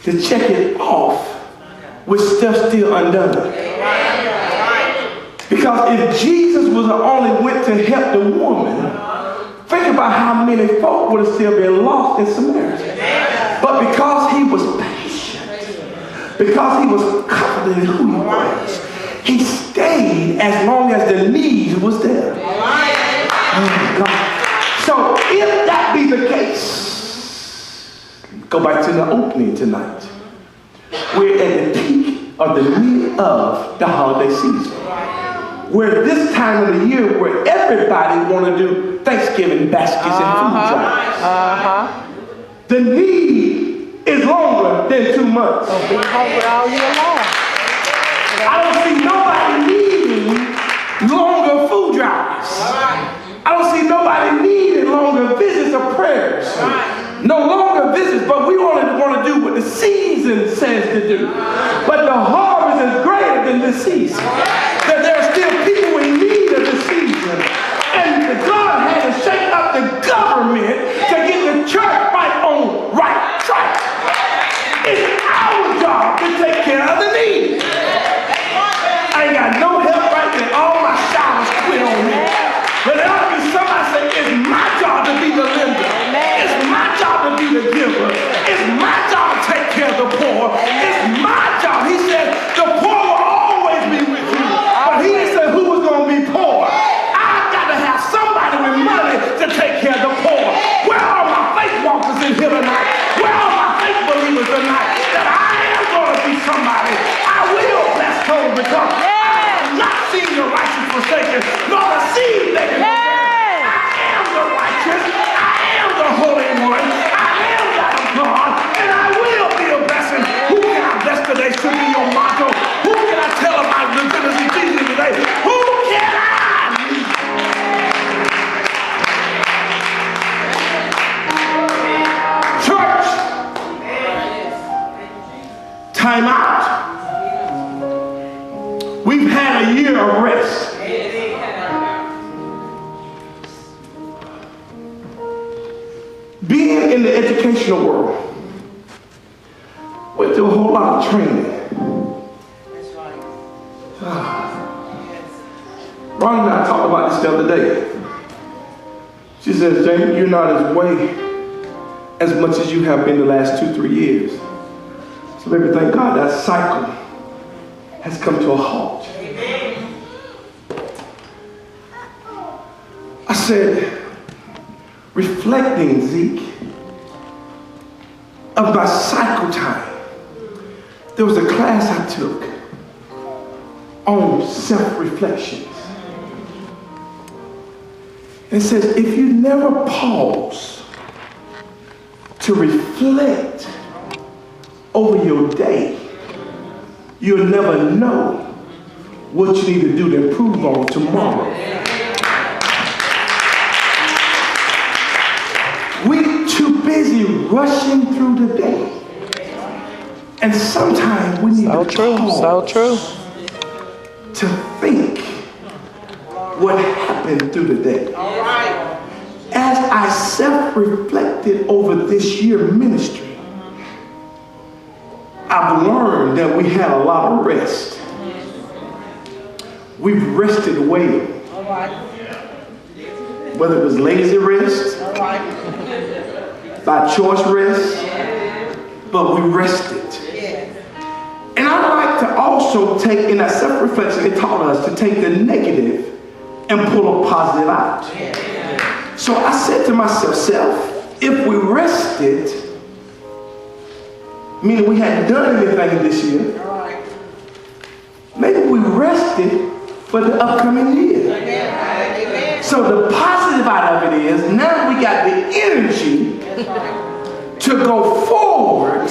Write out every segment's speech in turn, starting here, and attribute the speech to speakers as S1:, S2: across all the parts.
S1: to check it off with stuff still undone. Because if Jesus was the only went to help the woman, think about how many folk would have still been lost in Samaria. But because he was patient, because he was confident in who he was, he stayed as long as the need was there. Oh God. So if that be the case, go back to the opening tonight. We're at the peak of the mid of the holiday season. We're this time of the year where everybody want to do Thanksgiving baskets and food drives. The need is longer than 2 months.
S2: So be hungry all year long.
S1: I don't see nobody needing longer food drives. I don't see nobody needing longer visits or prayers. No longer visits, but we only want to do what the season says to do. But the harvest is greater than the season. That there are still people in need of the season. And God had to shake up the government to get the church right on right track. It's our job to take care of the need. I ain't got no help right there. All my showers quit on me. But there ought to be somebody say, it's my job to be the lender. It's my job to be the giver. It's my job to take care of the poor. It's my job. He said, the poor will always be with you. But he didn't say who was going to be poor. I got to have somebody with money to take care of the poor. Where are my faith walkers in here tonight? Where are my faith believers tonight? That I am going to be somebody. I will bless those because I have not seen the righteous forsaken, nor the seed begging for bread. I am the righteous. I am the Holy One. I am that of God, and I will be a blessing. Who can I bless today? Should be your motto. Who can I tell about the goodness of Jesus today? Who can I lead? Church, time out. We've had a year of rest. Being in the educational world, went through a whole lot of training. Ron and I talked about this the other day. She says, Jamie, you're not as way as much as you have been the last 2-3 years. So baby, thank God that cycle has come to a halt. I said, reflecting, Zeke, of my cycle time, there was a class I took on self-reflections. It says, if you never pause to reflect over your day, you'll never know what you need to do to improve on tomorrow. We're too busy rushing through the day. And sometimes we need to pause to think what happened through the day. As I self-reflected over this year ministry, I've learned that we had a lot of rest. We've rested well. Whether it was lazy rest, by choice rest, but we rested. And I like to also take, in that self-reflection, it taught us to take the negative and pull a positive out. So I said to myself, if we rested, meaning we hadn't done anything this year, maybe we rested for the upcoming year. So the positive out of it is, now we got the energy to go forward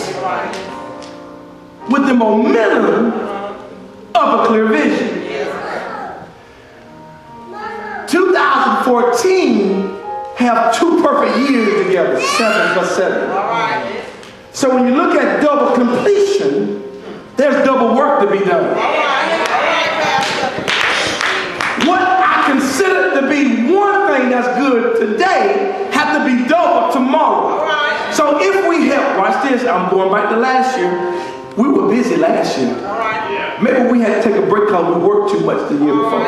S1: with the momentum of a clear vision. 2014 have 2 perfect years together, 7 plus 7. So when you look at double completion, there's double work to be done. What I consider to be one thing that's good today have to be double tomorrow. So So if we help, watch this, I'm going back to last year. We were busy last year. Maybe we had to take a break because we worked too much the year before.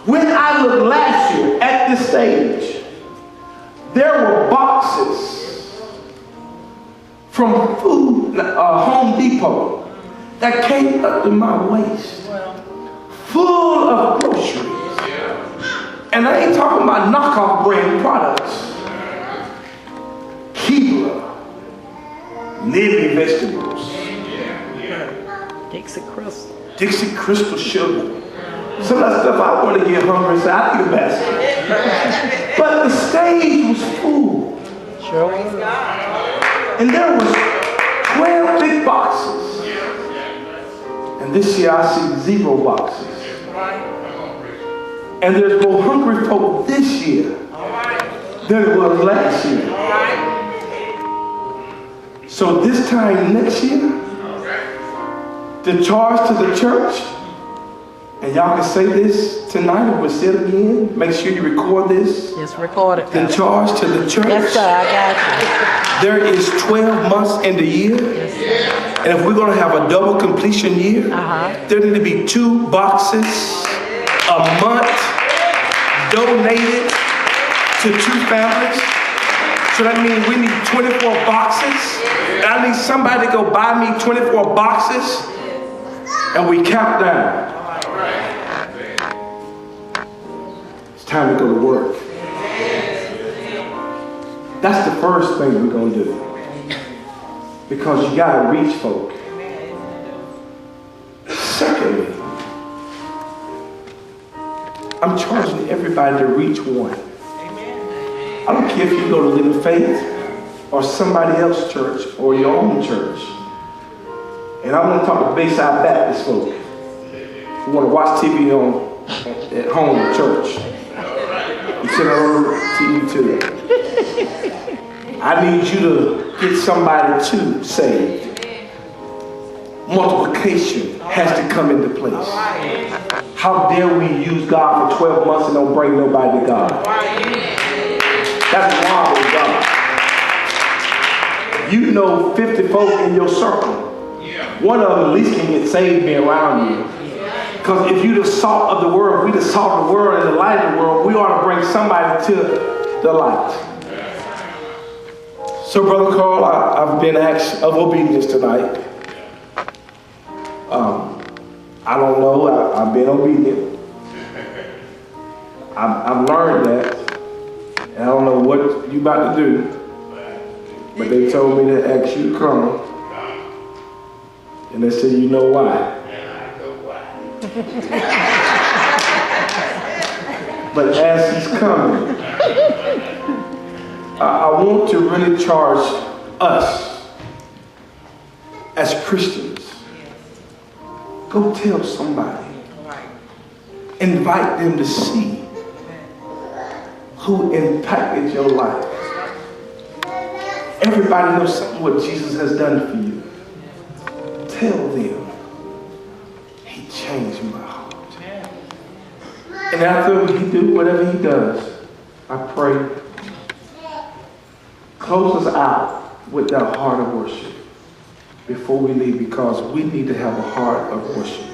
S1: When I looked last year at this stage, there were boxes from Home Depot that came up to my waist, full of groceries. And I ain't talking about knockoff brand products. Keebler, Libby vegetables, Dixie Crystal sugar. Some of that stuff I want to get hungry, so I need a basket. But the stage was full.
S2: Sure.
S1: And there was 12 big boxes. And this year I see 0 boxes. And there's more hungry folk this year than it was last year. So this time next year, the charge to the church, and y'all can say this tonight, or we'll say it again. Make sure you record this.
S2: Just record it.
S1: The charge to the church.
S2: Yes, sir, I got you.
S1: There is 12 months in the year.
S2: Yes,
S1: and if we're going to have a double completion year, there need to be 2 boxes a month donated to 2 families. So that means we need 24 boxes. And I need somebody to go buy me 24 boxes. And we count down. It's time to go to work. That's the first thing we're going to do. Because you got to reach folk. Secondly, I'm charging everybody to reach one. I don't care if you go to Living Faith or somebody else's church or your own church. And I want to talk to Bayside Baptist folk who want to watch TV at home at church. You sit on TV too. I need you to get somebody too saved. Multiplication has to come into place. How dare we use God for 12 months and don't bring nobody to God? That's wrong with God. You know 50 folk in your circle. One of them at least can get saved being around you. Because if you're the salt of the world, we the salt of the world and the light of the world, we ought to bring somebody to the light. So, Brother Carl, I've been asked of obedience tonight. I don't know. I've been obedient. I've learned that. And I don't know what you about to do. But they told me to ask you to come. And they said, you know why. But as he's coming, I want to really charge us as Christians. Go tell somebody. Invite them to see who impacted your life. Everybody knows something what Jesus has done for you. Tell them, he changed my heart. And after he do whatever he does, I pray, close us out with that heart of worship before we leave, because we need to have a heart of worship.